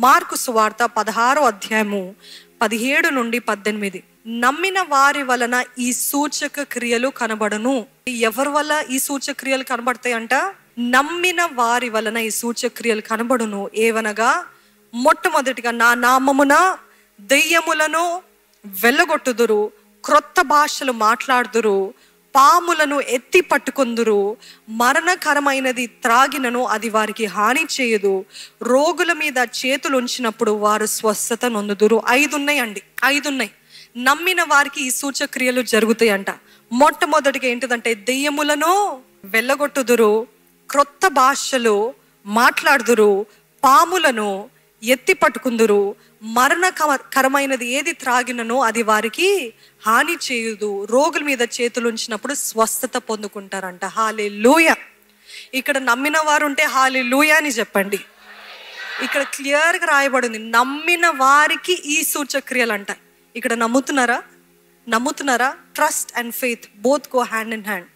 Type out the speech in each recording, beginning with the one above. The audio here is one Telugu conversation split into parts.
మార్కు సువార్త 16వ అధ్యాయము 17 నుండి 18. నమ్మిన వారి వలన ఈ సూచక క్రియలు కనబడును. ఎవరి వల్ల ఈ సూచక క్రియలు కనబడతాయి అంట? నమ్మిన వారి వలన ఈ సూచక క్రియలు కనబడును. ఏవనగా, మొట్టమొదటిగా నా నామమున దెయ్యములను వెళ్ళగొట్టుదురు, క్రొత్త భాషలు మాట్లాడుదురు, పాములను ఎత్తి పట్టుకొందురు, మరణకరమైనది త్రాగినను అది వారికి హాని చేయదు, రోగుల మీద చేతులు ఉంచినప్పుడు వారు స్వస్థత నొందుదురు. 5 ఉన్నాయండి, 5 ఉన్నాయి. నమ్మిన వారికి ఈ సూచక్రియలు జరుగుతాయి అంట. మొట్టమొదటిగా ఏంటిదంటే, దెయ్యములను వెళ్ళగొట్టుదురు, క్రొత్త భాషలు మాట్లాడుదురు, పాములను ఎత్తి పట్టుకుందురు, మరణకరమైనది ఏది త్రాగినను అది వారికి హాని చేయదు, రోగుల మీద చేతులు ఉంచినప్పుడు స్వస్థత పొందుకుంటారంట. హల్లెలూయా. ఇక్కడ నమ్మిన వారు ఉంటే హల్లెలూయా అని చెప్పండి. ఇక్కడ క్లియర్గా రాయబడింది, నమ్మిన వారికి ఈ సూచక్రియలు అంట. ఇక్కడ నమ్ముతున్నారా? Trust and faith both go hand in hand.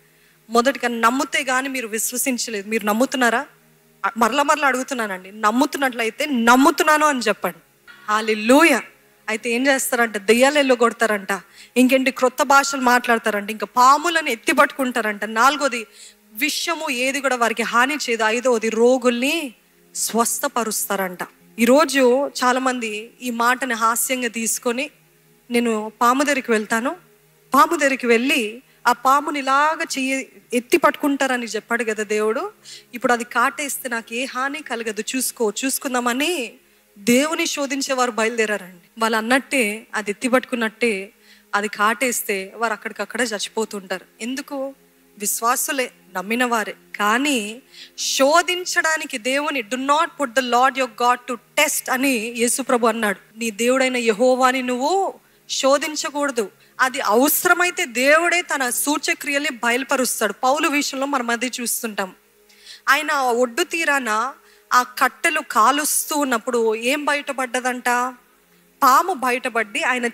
మొదటిగా నమ్మితే కానీ మీరు విశ్వసించలేదు. మీరు నమ్ముతున్నారా? మరలా అడుగుతున్నానండి. నమ్ముతున్నట్లయితే నమ్ముతున్నాను అని చెప్పండి. హల్లెలూయా. అయితే ఏం చేస్తారంట? దెయ్యాలు వెళ్ళగొడతారంట. ఇంకేంటి, క్రొత్త భాషలు మాట్లాడతారంట. ఇంకా పాములను ఎత్తి పట్టుకుంటారంట. 4వది, విషము ఏది కూడా వారికి హాని చేయదు. 5వది, రోగుల్ని స్వస్థపరుస్తారంట. ఈరోజు చాలా మంది ఈ మాటని హాస్యంగా తీసుకొని, నేను పాము దగ్గరికి వెళ్తాను, పాము దగ్గరికి వెళ్ళి ఆ పాముని ఇలాగా ఎత్తి పట్టుకుంటారని చెప్పాడు కదా దేవుడు. ఇప్పుడు అది కాటేస్తే నాకు ఏ హాని కలగదు, చూసుకుందామని దేవుని శోధించేవారు బయలుదేరారండి. వాళ్ళు అన్నట్టే అది ఎత్తి పట్టుకున్నట్టే అది కాటేస్తే వారు అక్కడికక్కడే చచ్చిపోతుంటారు. ఎందుకు? విశ్వాసులే, నమ్మిన వారే. కానీ శోధించడానికి దేవుని, do not put the lord your God to test అని యేసుప్రభు అన్నాడు. నీ దేవుడైన యెహోవాని నువ్వు శోధించకూడదు. అది అవసరమైతే దేవుడే తన సూచక్రియల్ని బయలుపరుస్తాడు. పౌలు విషయంలో మనం అది చూస్తుంటాం. ఆయన ఒడ్డు తీరాన ఆ కట్టెలు కాలుస్తూ ఉన్నప్పుడు ఏం బయటపడ్డదంట? పాము బయటపడి ఆయన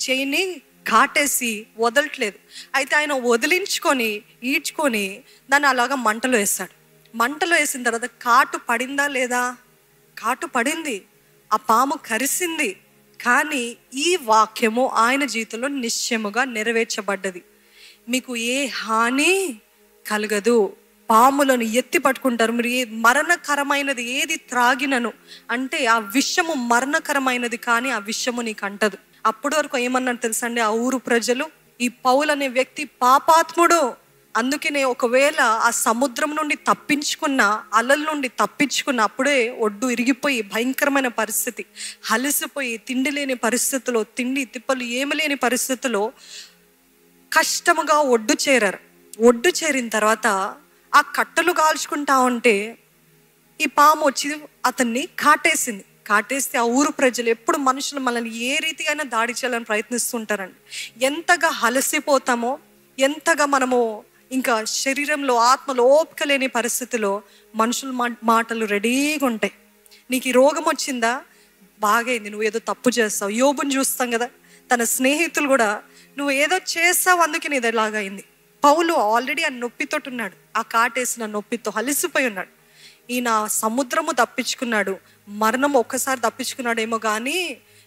చేయిని కాటేసి వదలట్లేదు. అయితే ఆయన వదిలించుకొని ఈడ్చుకొని దాన్ని అలాగా మంటలో వేస్తాడు. మంటలో వేసిన తర్వాత కాటు పడిందా లేదా? కాటు పడింది, ఆ పాము కరిసింది. కానీ ఈ వాక్యము ఆయన జీవితంలో నిశ్చయముగా నెరవేర్చబడ్డది. మీకు ఏ హాని కలగదు. పాములను ఎత్తి పట్టుకుంటారు. మీరు మరణకరమైనది ఏది త్రాగినను అంటే ఆ విషము మరణకరమైనది, కానీ ఆ విషము నీకు అంటదు. అప్పటి వరకు ఏమన్నారు తెలుసండి ఆ ఊరు ప్రజలు? ఈ పౌలు అనే వ్యక్తి పాపాత్ముడు. అందుకనే ఒకవేళ ఆ సముద్రం నుండి తప్పించుకున్న, అలల నుండి తప్పించుకున్న, అప్పుడే ఒడ్డు ఇరిగిపోయి భయంకరమైన పరిస్థితి, అలసిపోయి తిండి లేని పరిస్థితిలో, తిండి తిప్పలు ఏమి లేని పరిస్థితిలో కష్టముగా ఒడ్డు చేరారు. ఒడ్డు చేరిన తర్వాత ఆ కట్టెలు కాల్చుకుంటా ఉంటే ఈ పాము వచ్చి అతన్ని కాటేస్తే ఆ ఊరు ప్రజలు ఎప్పుడు మనుషులు మనల్ని ఏ రీతిగా అయినా దాడి చేయాలని ప్రయత్నిస్తుంటారండి. ఎంతగా అలసిపోతామో, ఎంతగా మనము ఇంకా శరీరంలో ఆత్మలో ఓపిక లేని పరిస్థితిలో మనుషుల మాటలు రెడీగా ఉంటాయి. నీకు ఈ రోగం వచ్చిందా? బాగైంది, నువ్వు ఏదో తప్పు చేస్తావు. యోబుని చూస్తాం కదా, తన స్నేహితులు కూడా నువ్వు ఏదో చేస్తావు అందుకే నీది ఎలాగైంది. పౌలు ఆల్రెడీ ఆ నొప్పితోటి ఉన్నాడు, ఆ కాటేసిన నొప్పితో అలసిపోయి ఉన్నాడు. ఈయన సముద్రము తప్పించుకున్నాడు, మరణం ఒక్కసారి తప్పించుకున్నాడేమో, కానీ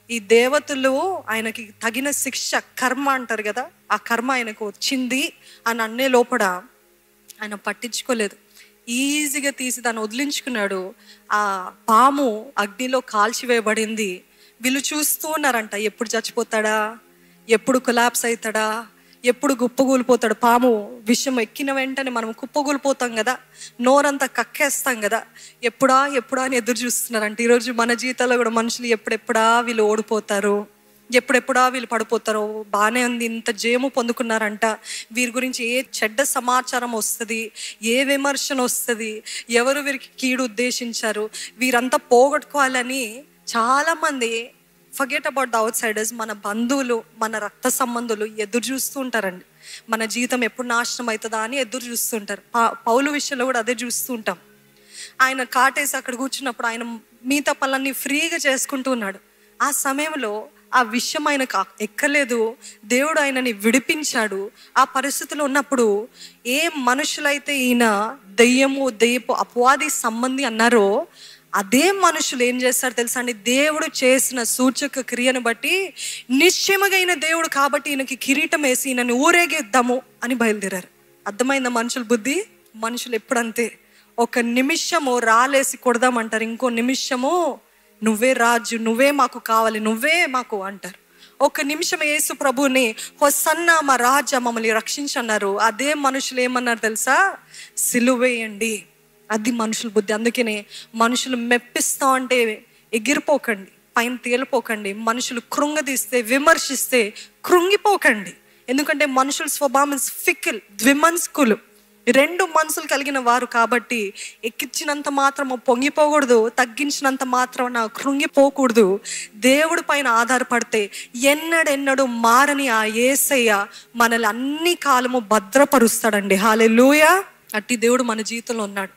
ఈ దేవతలు ఆయనకి తగిన శిక్ష, కర్మ అంటారు కదా, ఆ కర్మ ఆయనకు వచ్చింది అని అన్నే లోపల ఆయన పట్టించుకోలేదు. ఈజీగా తీసి దాన్ని వదిలించుకున్నాడు. ఆ పాము అగ్నిలో కాల్చివేయబడింది. వీళ్ళు చూస్తూ ఉన్నారంట, ఎప్పుడు చచ్చిపోతాడా, ఎప్పుడు కొలాప్స్ అవుతాడా, ఎప్పుడు కుప్పగూలిపోతాడు. పాము విషం ఎక్కిన వెంటనే మనం కుప్పగూలిపోతాం కదా, నోరంతా కక్కేస్తాం కదా, ఎప్పుడా అని ఎదురు చూస్తున్నారంట. ఈరోజు మన జీవితాల్లో కూడా మనుషులు ఎప్పుడెప్పుడా వీళ్ళు ఓడిపోతారు, ఎప్పుడెప్పుడా వీళ్ళు పడిపోతారు. బాగానే ఉంది, ఇంత జయము పొందుకున్నారంట, వీరి గురించి ఏ చెడ్డ సమాచారం వస్తుంది, ఏ విమర్శన వస్తుంది, ఎవరు వీరికి కీడు ఉద్దేశించారు, వీరంతా పోగొట్టుకోవాలని చాలామంది forget about the out Zydus, మన బంధువులు, మన రక్త సంబంధులు ఎదురు చూస్తూ ఉంటారండి. మన జీవితం ఎప్పుడు నాశనం అవుతుందా అని ఎదురు చూస్తుంటారు. పౌలు విషయంలో కూడా అదే చూస్తూ ఉంటాం. ఆయన కాటేసి అక్కడ కూర్చున్నప్పుడు ఆయన మిగతా పనులన్నీ ఫ్రీగా చేసుకుంటూ ఉన్నాడు. ఆ సమయంలో ఆ విషయం ఆయనకు ఎక్కలేదు, దేవుడు ఆయనని విడిపించాడు. ఆ పరిస్థితిలో ఉన్నప్పుడు ఏ మనుషులైతే ఈయన దెయ్యపు అపవాది సంబంధి అన్నారో అదే మనుషులు ఏం చేస్తారు తెలుసా అండి? దేవుడు చేసిన సూచక క్రియను బట్టి నిశ్చయమైన దేవుడు కాబట్టి ఈయనకి కిరీటం వేసి ఈయనని ఊరేగిద్దాము అని బయలుదేరారు. అర్థమైందా మనుషుల బుద్ధి? మనుషులు ఎప్పుడంతే, ఒక నిమిషము రాలేసి కొడదామంటారు, ఇంకో నిమిషము నువ్వే రాజు, నువ్వే మాకు కావాలి, నువ్వే మాకు అంటారు. ఒక నిమిషం యేసు ప్రభుని హోసన్నా మా రాజా మమ్మల్ని రక్షించన్నారు. అదే మనుషులు ఏమన్నారు తెలుసా? సిలువేయండి. అది మనుషుల బుద్ధి. అందుకనే మనుషులు మెప్పిస్తా అంటే ఎగిరిపోకండి, పైన తేలిపోకండి. మనుషులు కృంగదీస్తే, విమర్శిస్తే కృంగిపోకండి. ఎందుకంటే మనుషుల స్వభావం ఫికిల్, ద్విమనస్కులు, రెండు మనసులు కలిగిన వారు కాబట్టి ఎక్కించినంత మాత్రము పొంగిపోకూడదు, తగ్గించినంత మాత్రం కృంగిపోకూడదు. దేవుడి పైన ఆధారపడితే ఎన్నడెన్నడూ మారని ఆ యేసయ్య మనల్ని అన్ని కాలము భద్రపరుస్తాడండి. హల్లెలూయా. అట్టి దేవుడు మన జీవితంలో ఉన్నాడు.